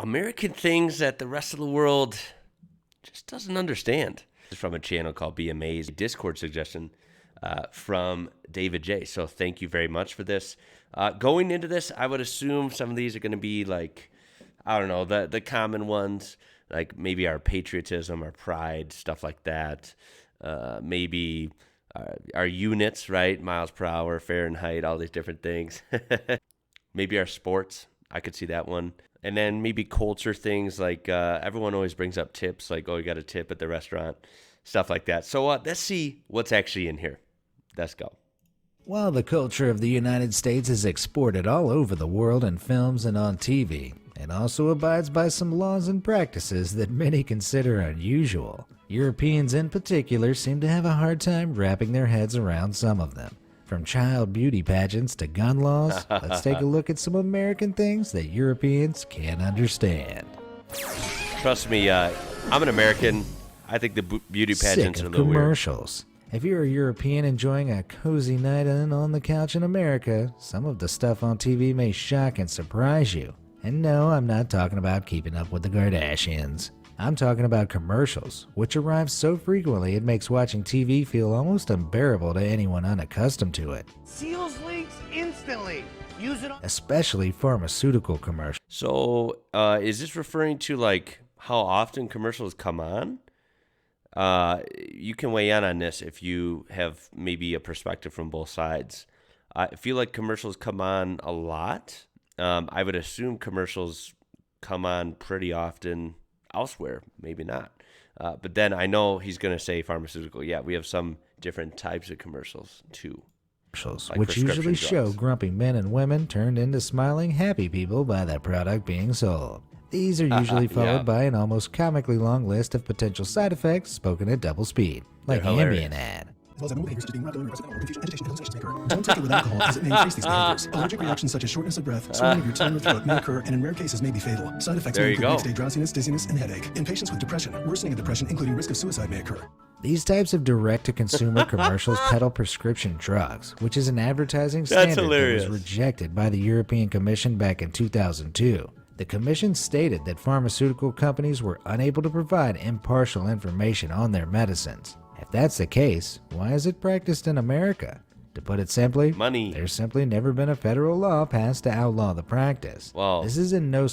American things that the rest of the world just doesn't understand. This is from a channel called Be Amazed, Discord suggestion from David J. So thank you very much for this. Going into this, I would assume some of these are going to be like, I don't know, the common ones, like maybe our patriotism, our pride, stuff like that. Maybe our units, right? Miles per hour, Fahrenheit, all these different things. Maybe our sports. I could see that one. And then maybe culture things like everyone always brings up tips, like, oh, you got a tip at the restaurant, stuff like that. So let's see what's actually in here. Let's go. While the culture of the United States is exported all over the world in films and on TV, it also abides by some laws and practices that many consider unusual. Europeans in particular seem to have a hard time wrapping their heads around some of them. From child beauty pageants to gun laws, let's take a look at some American things that Europeans can't understand. Trust me, I'm an American. I think the beauty pageants are a little weird. Commercials. If you're a European enjoying a cozy night in on the couch in America, some of the stuff on TV may shock and surprise you. And no, I'm not talking about Keeping Up with the Kardashians. I'm talking about commercials, which arrive so frequently it makes watching TV feel almost unbearable to anyone unaccustomed to it. Seals links instantly. Use it on. Especially pharmaceutical commercials. So is this referring to like how often commercials come on? You can weigh in on this if you have maybe a perspective from both sides. I feel like commercials come on a lot. I would assume commercials come on pretty often elsewhere, maybe not. But then I know he's going to say pharmaceutical. Yeah, we have some different types of commercials too. Like Which usually drugs. show grumpy men and women turned into smiling, happy people by the product being sold. These are usually followed by an almost comically long list of potential side effects spoken at double speed, like the Ambien ad. As well as abnormal behaviors such as being not delivering or confusion, agitation, and hallucinations may occur. Don't take it with alcohol as it may increase these behaviors. Allergic reactions such as shortness of breath, swelling of your tongue or throat may occur and in rare cases may be fatal. Side effects may include next-day drowsiness, dizziness, and headache. In patients with depression, worsening of depression, including risk of suicide, may occur. These types of direct-to-consumer commercials peddle prescription drugs, which is an advertising standard that was rejected by the European Commission back in 2002. The Commission stated that pharmaceutical companies were unable to provide impartial information on their medicines. If that's the case, why is it practiced in America? To put it simply, money. There's simply never been a federal law passed to outlaw the practice. Well, this is in no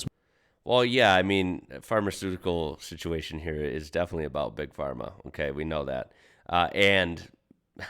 Well, yeah, I mean, pharmaceutical situation here is definitely about big pharma. Okay, we know that. And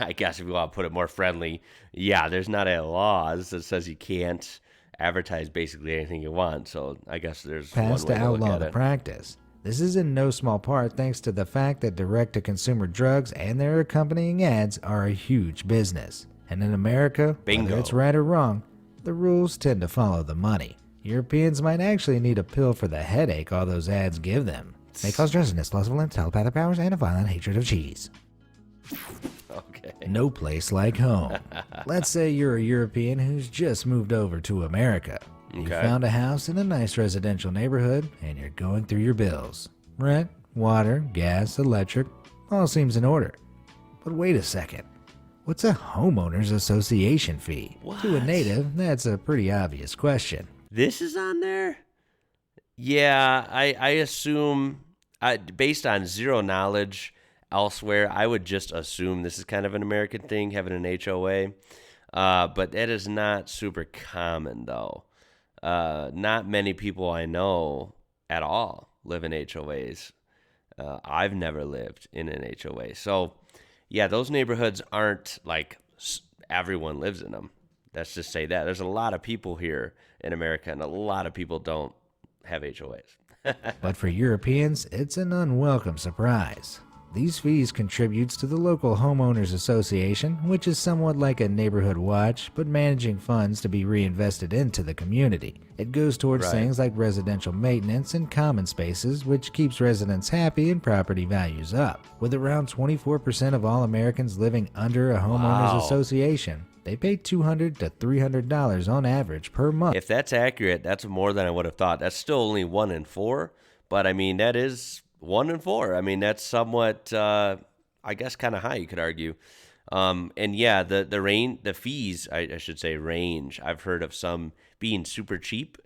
I guess if we want to put it more friendly, yeah, there's not a law that says you can't advertise basically anything you want. So I guess there's passed one way to outlaw the it. practice. This is in no small part thanks to the fact that direct-to-consumer drugs and their accompanying ads are a huge business. And in America, whether it's right or wrong, the rules tend to follow the money. Europeans might actually need a pill for the headache all those ads give them. They cause drowsiness, loss of limbs, telepathic powers, and a violent hatred of cheese. Okay. No place like home. Let's say you're a European who's just moved over to America. You found a house in a nice residential neighborhood, and you're going through your bills. Rent, water, gas, electric, all seems in order. But wait a second. What's a homeowners association fee? What? To a native, that's a pretty obvious question. This is on there? Yeah, I assume, based on zero knowledge elsewhere, I would just assume this is kind of an American thing, having an HOA. But that is not super common, though. Not many people I know at all live in HOAs. I've never lived in an HOA. So, yeah, those neighborhoods aren't like everyone lives in them. Let's just say that. There's a lot of people here in America, and a lot of people don't have HOAs. But for Europeans, it's an unwelcome surprise. These fees contributes to the local Homeowners Association, which is somewhat like a neighborhood watch, but managing funds to be reinvested into the community. It goes towards things like residential maintenance and common spaces, which keeps residents happy and property values up. With around 24% of all Americans living under a homeowners association, they pay $200 to $300 on average per month. If that's accurate, that's more than I would have thought. That's still only 1 in 4, but I mean, that is 1 in 4. I mean, that's somewhat, I guess, kind of high, you could argue. And yeah, the fees, I should say, range. I've heard of some being super cheap,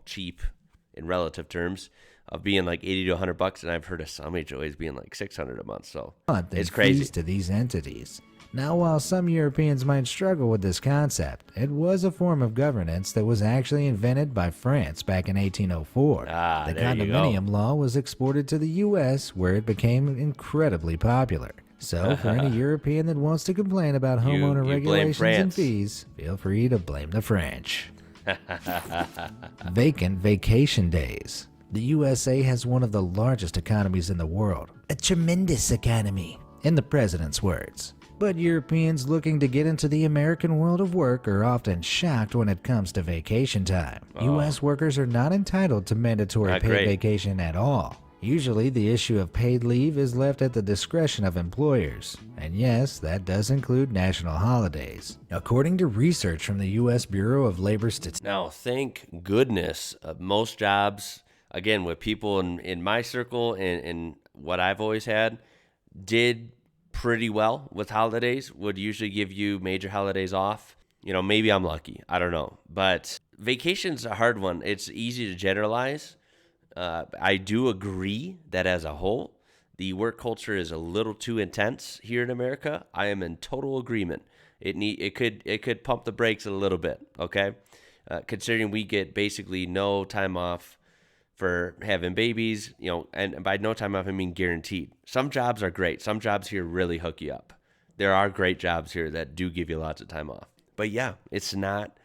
cheap in relative terms of being like 80 to 100 bucks, and I've heard of some HOAs being like 600 a month. So it's crazy. Fees to these entities. Now, while some Europeans might struggle with this concept, it was a form of governance that was actually invented by France back in 1804. The condominium law was exported to the U.S., where it became incredibly popular. So, for any European that wants to complain about homeowner regulations and fees, feel free to blame the French. Vacant vacation days. The USA has one of the largest economies in the world. A tremendous economy, in the president's words. But Europeans looking to get into the American world of work are often shocked when it comes to vacation time. U.S. workers are not entitled to mandatory paid vacation at all. Usually, the issue of paid leave is left at the discretion of employers. And yes, that does include national holidays. According to research from the U.S. Bureau of Labor Statistics. Now, thank goodness, most jobs, again, with people in my circle and what I've always had, did pretty well with holidays, would usually give you major holidays off. You know, maybe I'm lucky. I don't know. But vacation's a hard one. It's easy to generalize. I do agree that as a whole, the work culture is a little too intense here in America. I am in total agreement. It could pump the brakes a little bit, okay? Considering we get basically no time off for having babies, you know, and by no time off, I mean guaranteed. Some jobs are great. Some jobs here really hook you up. There are great jobs here that do give you lots of time off. But yeah, it's not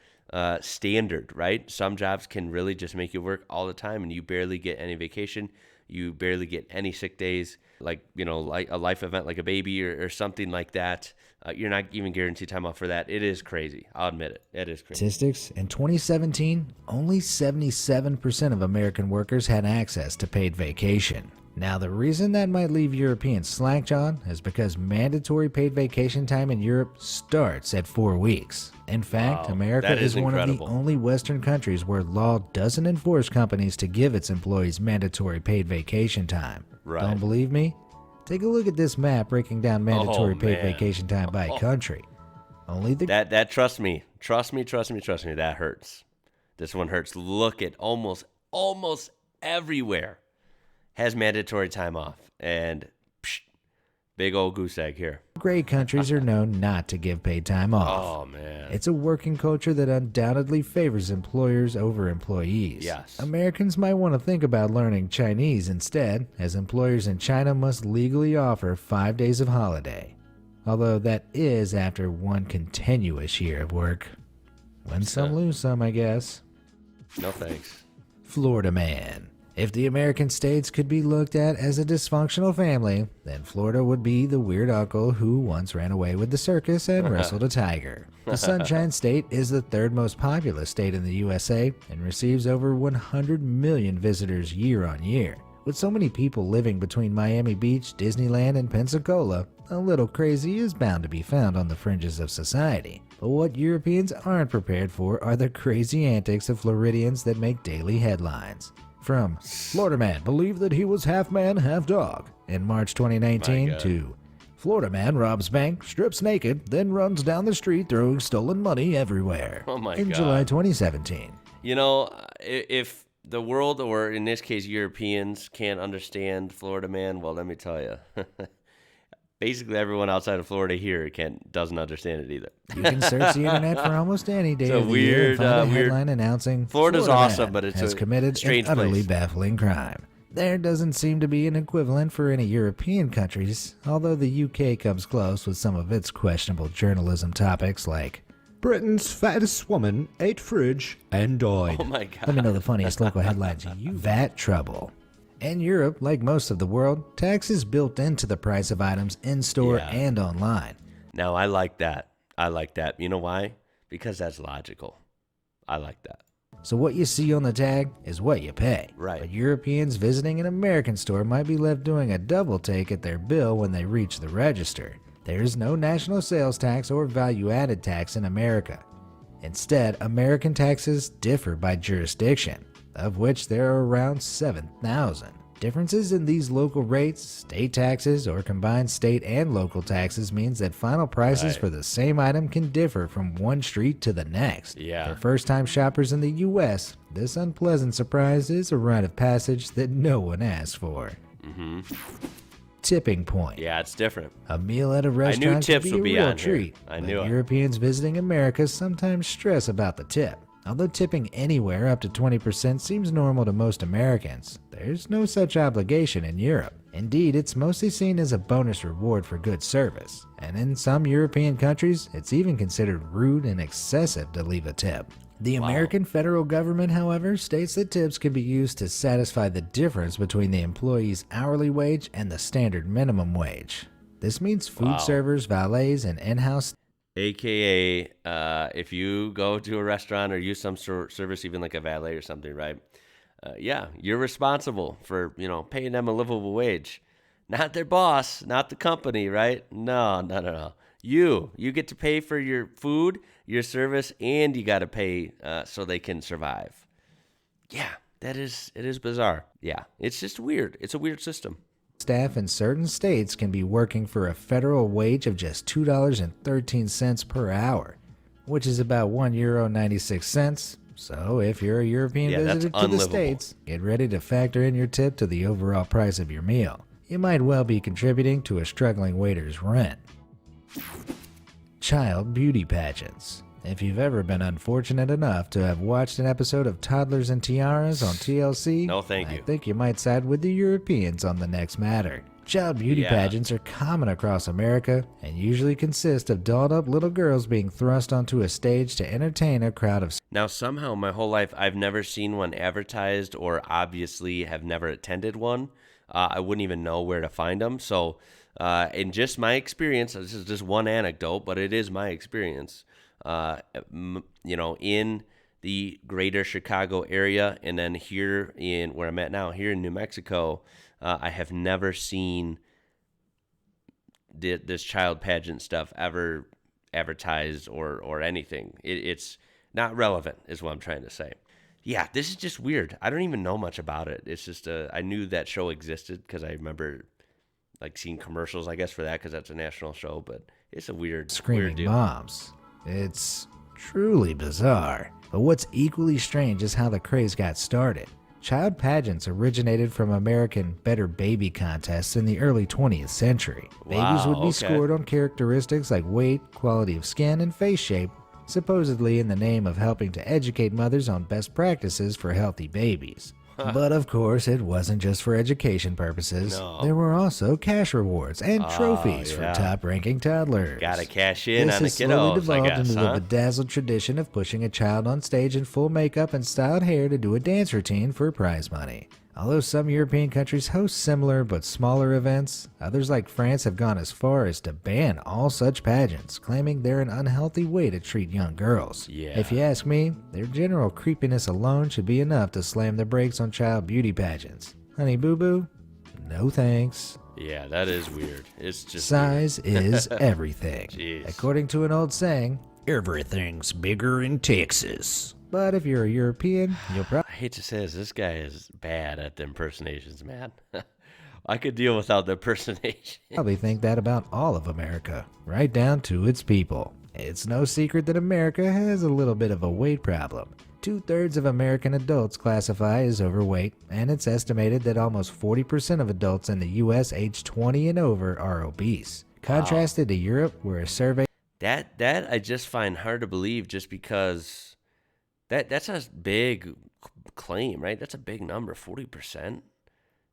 standard, right? Some jobs can really just make you work all the time and you barely get any vacation. You barely get any sick days, like, you know, like a life event like a baby or something like that. You're not even guaranteed time off for that. It is crazy. I'll admit it. It is crazy. Statistics, in 2017, only 77% of American workers had access to paid vacation. Now, the reason that might leave Europeans slack-jawed is because mandatory paid vacation time in Europe starts at 4 weeks. In fact, America is one of the only Western countries where law doesn't enforce companies to give its employees mandatory paid vacation time. Right. Don't believe me? Take a look at this map breaking down mandatory paid vacation time by country. Only the that trust me, that hurts. This one hurts. Look at almost everywhere has mandatory time off, and big old goose egg here. Great countries are known not to give paid time off. Oh, man. It's a working culture that undoubtedly favors employers over employees. Yes. Americans might want to think about learning Chinese instead, as employers in China must legally offer 5 days of holiday. Although that is after one continuous year of work. Win some, lose some, I guess. No thanks. Florida man. If the American states could be looked at as a dysfunctional family, then Florida would be the weird uncle who once ran away with the circus and wrestled a tiger. The Sunshine State is the third most populous state in the USA and receives over 100 million visitors year on year. With so many people living between Miami Beach, Disneyland, and Pensacola, a little crazy is bound to be found on the fringes of society. But what Europeans aren't prepared for are the crazy antics of Floridians that make daily headlines. From Florida man believed that he was half man, half dog in March 2019 to Florida man robs bank, strips naked, then runs down the street throwing stolen money everywhere in July 2017. You know, if the world, or in this case Europeans, can't understand Florida man, well, let me tell you. Basically, everyone outside of Florida here doesn't understand it either. You can search the internet for almost any day of the year and find a headline announcing Florida's Florida awesome, man but it's has a committed strange an utterly place. baffling crime. There doesn't seem to be an equivalent for any European countries, although the UK comes close with some of its questionable journalism topics like Britain's fattest woman ate fridge and died. Oh my God. Let me know the funniest local headlines you've VAT trouble. In Europe, like most of the world, tax is built into the price of items in-store and online. Now, I like that. You know why? Because that's logical. I like that. So what you see on the tag is what you pay. Right. But Europeans visiting an American store might be left doing a double take at their bill when they reach the register. There is no national sales tax or value-added tax in America. Instead, American taxes differ by jurisdiction, of which there are around 7,000. Differences in these local rates, state taxes, or combined state and local taxes means that final prices for the same item can differ from one street to the next. Yeah. For first-time shoppers in the U.S., this unpleasant surprise is a rite of passage that no one asked for. Tipping point. Yeah, it's different. A meal at a restaurant tips can would be be a real on here. treat. I but knew it. Europeans visiting America sometimes stress about the tip. Although tipping anywhere up to 20% seems normal to most Americans, there's no such obligation in Europe. Indeed, it's mostly seen as a bonus reward for good service, and in some European countries, it's even considered rude and excessive to leave a tip. The American federal government, however, states that tips can be used to satisfy the difference between the employee's hourly wage and the standard minimum wage. This means food servers, valets, and in-house AKA, if you go to a restaurant or use some sort of service, even like a valet or something, right? Yeah, you're responsible for, paying them a livable wage. Not their boss, not the company, right? No. You get to pay for your food, your service, and you got to pay so they can survive. Yeah, it is bizarre. Yeah, it's just weird. It's a weird system. Staff in certain states can be working for a federal wage of just $2.13 per hour, which is about €1.96. So if you're a European visitor to the States, get ready to factor in your tip to the overall price of your meal. You might well be contributing to a struggling waiter's rent. Child beauty pageants. If you've ever been unfortunate enough to have watched an episode of Toddlers and Tiaras on TLC, no, thank you. I think you might side with the Europeans on the next matter. Child beauty pageants are common across America and usually consist of dolled-up little girls being thrust onto a stage to entertain a crowd of... Now, somehow, my whole life, I've never seen one advertised or obviously have never attended one. I wouldn't even know where to find them. So, in just my experience, this is just one anecdote, but it is my experience. In the greater Chicago area, and then here in where I'm at now, here in New Mexico, I have never seen this child pageant stuff ever advertised or anything. It's not relevant, is what I'm trying to say. Yeah, this is just weird. I don't even know much about it. It's just I knew that show existed because I remember seeing commercials, I guess, for that because that's a national show. But it's a weird, screaming deal. Moms. It's truly bizarre. But what's equally strange is how the craze got started. Child pageants originated from American Better Baby contests in the early 20th century. Babies would be scored on characteristics like weight, quality of skin, and face shape, supposedly in the name of helping to educate mothers on best practices for healthy babies. But of course, it wasn't just for education purposes. No. There were also cash rewards and trophies for top-ranking toddlers. Gotta cash in this on the has slowly kiddos, devolved I guess, into the bedazzled tradition of pushing a child on stage in full makeup and styled hair to do a dance routine for prize money. Although some European countries host similar but smaller events, others like France have gone as far as to ban all such pageants, claiming they're an unhealthy way to treat young girls. Yeah. If you ask me, their general creepiness alone should be enough to slam the brakes on child beauty pageants. Honey boo boo, no thanks. Yeah, that is weird. It's just size is everything. Jeez. According to an old saying, everything's bigger in Texas. But if you're a European, you'll probably... I hate to say this guy is bad at the impersonations, man. I could deal without the impersonation. Probably think that about all of America, right down to its people. It's no secret that America has a little bit of a weight problem. 2/3 of American adults classify as overweight, and it's estimated that almost 40% of adults in the U.S. aged 20 and over are obese. Contrasted to Europe, where a survey... That I just find hard to believe just because... That's a big claim, right? That's a big number, 40%.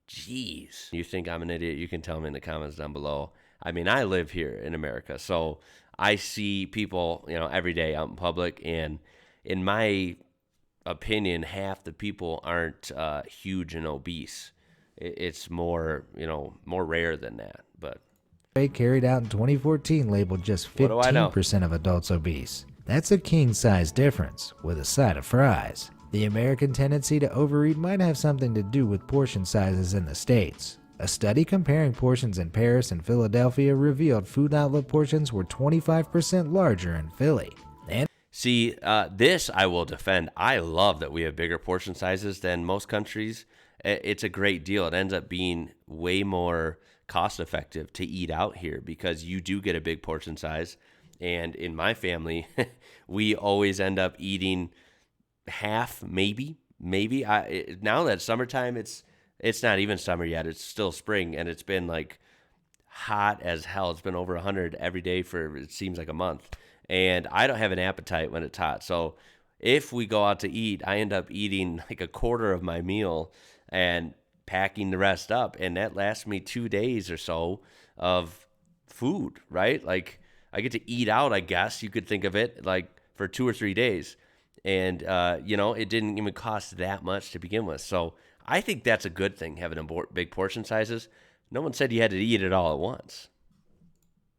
Jeez. You think I'm an idiot, you can tell me in the comments down below. I mean, I live here in America, so I see people, every day out in public, and in my opinion, half the people aren't huge and obese. It's more, more rare than that, but... carried out in 2014 labeled just 15% of adults obese. That's a king-size difference, with a side of fries. The American tendency to overeat might have something to do with portion sizes in the States. A study comparing portions in Paris and Philadelphia revealed food outlet portions were 25% larger in Philly. And see, this I will defend. I love that we have bigger portion sizes than most countries, it's a great deal. It ends up being way more cost effective to eat out here because you do get a big portion size. And in my family, we always end up eating half, maybe. Now that summertime, it's not even summer yet. It's still spring, and it's been like hot as hell. It's been over 100 every day for, it seems like, a month. And I don't have an appetite when it's hot. So if we go out to eat, I end up eating like a quarter of my meal and packing the rest up. And that lasts me 2 days or so of food, right? Like I get to eat out, I guess you could think of it, like for 2 or 3 days. And, it didn't even cost that much to begin with. So I think that's a good thing, having big portion sizes. No one said you had to eat it all at once.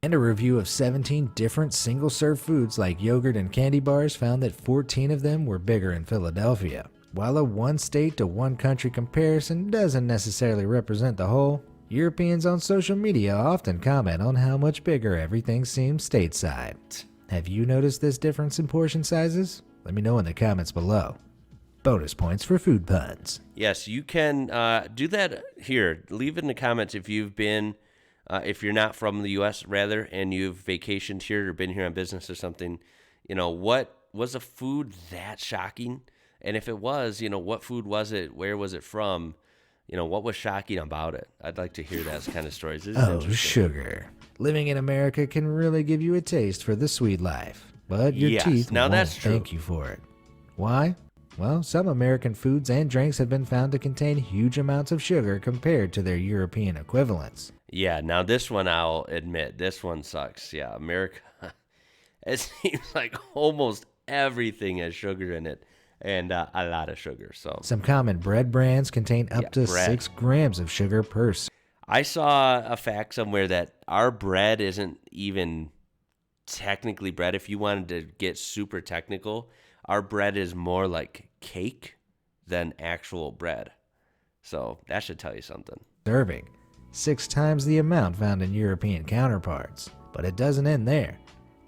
And a review of 17 different single-serve foods like yogurt and candy bars found that 14 of them were bigger in Philadelphia. While a one-state to one-country comparison doesn't necessarily represent the whole, Europeans on social media often comment on how much bigger everything seems stateside. Have you noticed this difference in portion sizes? Let me know in the comments below. Bonus points for food puns. Yes, you can do that here. Leave it in the comments if you've been, if you're not from the U.S., rather, and you've vacationed here or been here on business or something. What was a food that shocking? And if it was, what food was it? Where was it from? What was shocking about it? I'd like to hear that kind of stories. This is interesting. Sugar. Living in America can really give you a taste for the sweet life, but your teeth now won't that's true. thank you for it. Why? Well, some American foods and drinks have been found to contain huge amounts of sugar compared to their European equivalents. Yeah, now this one I'll admit, this one sucks. Yeah, America, it seems like almost everything has sugar in it, and a lot of sugar. So some common bread brands contain up to 6 grams of sugar per serving. I saw a fact somewhere that our bread isn't even technically bread. If you wanted to get super technical, our bread is more like cake than actual bread. So that should tell you something. 6 times the amount found in European counterparts. But it doesn't end there.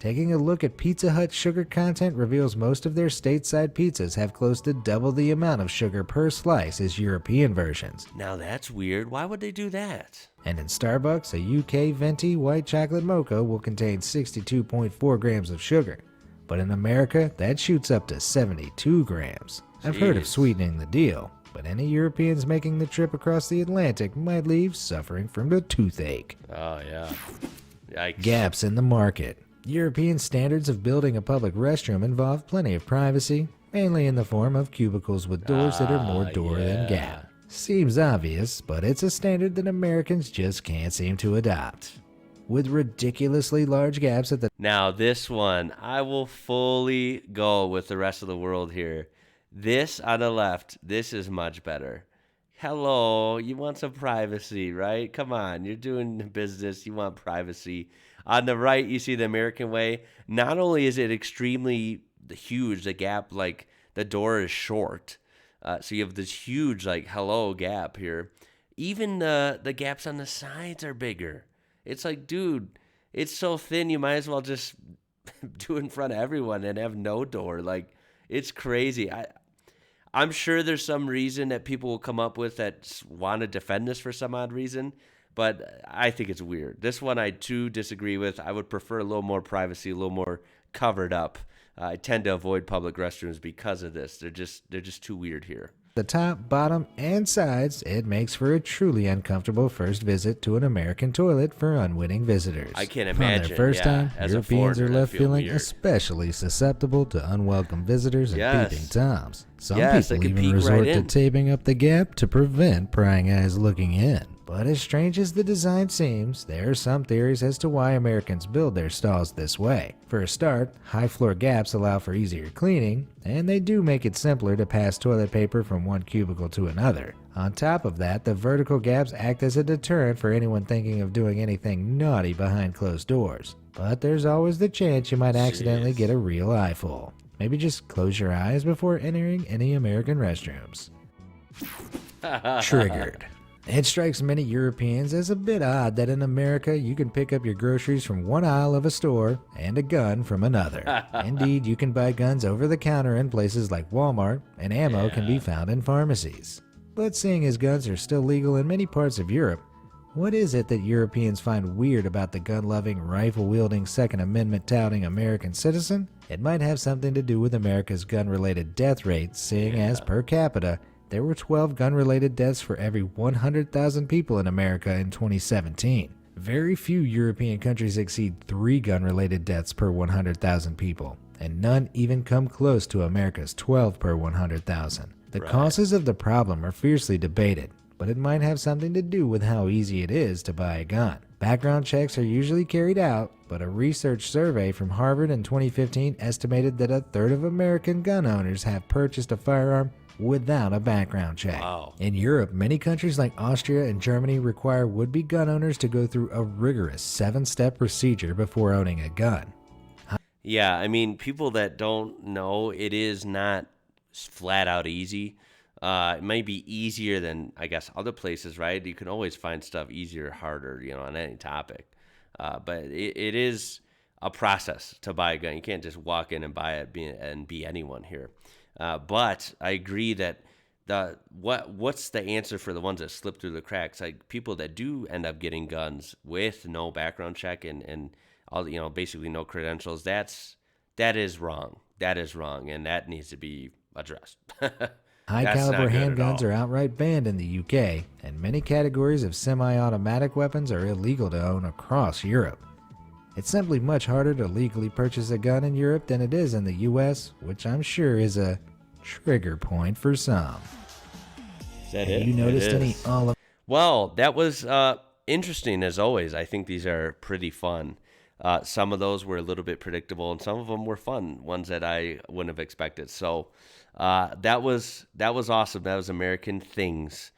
Taking a look at Pizza Hut's sugar content reveals most of their stateside pizzas have close to double the amount of sugar per slice as European versions. Now that's weird. Why would they do that? And in Starbucks, a UK venti white chocolate mocha will contain 62.4 grams of sugar. But in America, that shoots up to 72 grams. I've heard of sweetening the deal, but any Europeans making the trip across the Atlantic might leave suffering from the toothache. Oh, yeah. Yikes. Gaps in the market. European standards of building a public restroom involve plenty of privacy, mainly in the form of cubicles with doors that are more door than gap. Seems obvious, but it's a standard that Americans just can't seem to adopt. With ridiculously large gaps at the... Now this one, I will fully go with the rest of the world here. This on the left, this is much better. Hello, you want some privacy, right? Come on, you're doing business, you want privacy. On the right, you see the American way. Not only is it extremely huge, the gap, like the door is short. So you have this huge, like, hello gap here. Even the gaps on the sides are bigger. It's like, dude, it's so thin, you might as well just do it in front of everyone and have no door. Like, it's crazy. I'm sure there's some reason that people will come up with that want to defend this for some odd reason, but I think it's weird. This one I too disagree with. I would prefer a little more privacy, a little more covered up. I tend to avoid public restrooms because of this. They're just too weird here. The top, bottom, and sides, it makes for a truly uncomfortable first visit to an American toilet for unwitting visitors. I can't imagine. On their first time, as Europeans are left feeling weird. Especially susceptible to unwelcome visitors and peeping Toms. Some they people could even peek resort right to in. taping up the gap to prevent prying eyes looking in. But as strange as the design seems, there are some theories as to why Americans build their stalls this way. For a start, high floor gaps allow for easier cleaning, and they do make it simpler to pass toilet paper from one cubicle to another. On top of that, the vertical gaps act as a deterrent for anyone thinking of doing anything naughty behind closed doors. But there's always the chance you might accidentally get a real eyeful. Maybe just close your eyes before entering any American restrooms. Triggered. It strikes many Europeans as a bit odd that in America you can pick up your groceries from one aisle of a store and a gun from another. Indeed, you can buy guns over the counter in places like Walmart, and ammo can be found in pharmacies. But seeing as guns are still legal in many parts of Europe, what is it that Europeans find weird about the gun-loving, rifle-wielding, Second Amendment-touting American citizen? It might have something to do with America's gun-related death rate, seeing as per capita, there were 12 gun-related deaths for every 100,000 people in America in 2017. Very few European countries exceed 3 gun-related deaths per 100,000 people, and none even come close to America's 12 per 100,000. The causes of the problem are fiercely debated, but it might have something to do with how easy it is to buy a gun. Background checks are usually carried out, but a research survey from Harvard in 2015 estimated that a third of American gun owners have purchased a firearm without a background check. Wow. In Europe, many countries like Austria and Germany require would-be gun owners to go through a rigorous 7-step procedure before owning a gun. Yeah, I mean, people that don't know, it is not flat out easy. It might be easier than, I guess, other places, right? You can always find stuff easier or harder, on any topic. But it is a process to buy a gun. You can't just walk in and buy it and be anyone here. But I agree that what's the answer for the ones that slip through the cracks? Like people that do end up getting guns with no background check and all, basically no credentials. That is wrong. That is wrong, and that needs to be addressed. High-caliber handguns are outright banned in the UK, and many categories of semi-automatic weapons are illegal to own across Europe. It's simply much harder to legally purchase a gun in Europe than it is in the US, which I'm sure is a trigger point for some. Is that Have you noticed any all of... Well, that was interesting as always. I think these are pretty fun. Some of those were a little bit predictable, and some of them were fun, ones that I wouldn't have expected. So that was awesome. That was American things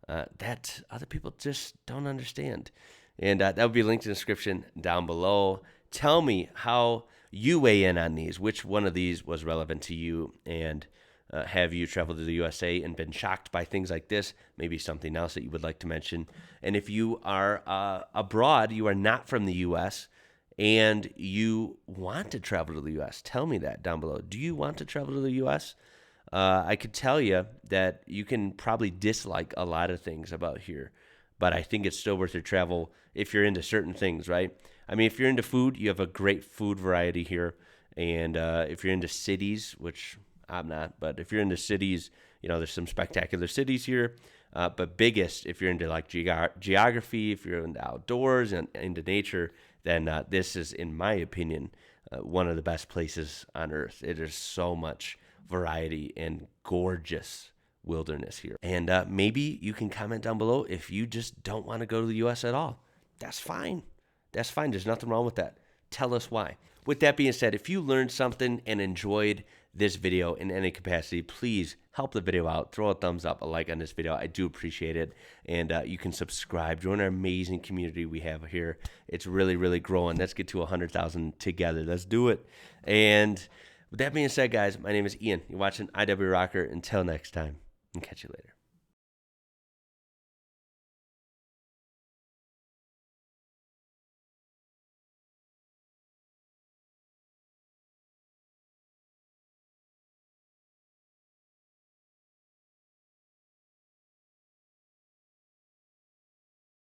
that other people just don't understand. And that will be linked in the description down below. Tell me how you weigh in on these. Which one of these was relevant to you? And have you traveled to the USA and been shocked by things like this? Maybe something else that you would like to mention. And if you are abroad, you are not from the US, and you want to travel to the U.S., tell me that down below. Do you want to travel to the U.S.? I could tell you that you can probably dislike a lot of things about here, but I think it's still worth your travel if you're into certain things, right? I mean, if you're into food, you have a great food variety here. And if you're into cities, which I'm not, but if you're into cities, there's some spectacular cities here. But biggest, if you're into like geography, if you're into outdoors and into nature, then this is, in my opinion, one of the best places on earth. It is so much variety and gorgeous wilderness here. And maybe you can comment down below if you just don't want to go to the U.S. at all. That's fine. That's fine. There's nothing wrong with that. Tell us why. With that being said, if you learned something and enjoyed this video in any capacity, please help the video out. Throw a thumbs up, a like on this video. I do appreciate it. And you can subscribe. Join our amazing community we have here. It's really, really growing. Let's get to 100,000 together. Let's do it. And with that being said, guys, my name is Ian. You're watching IWrocker. Until next time, and catch you later.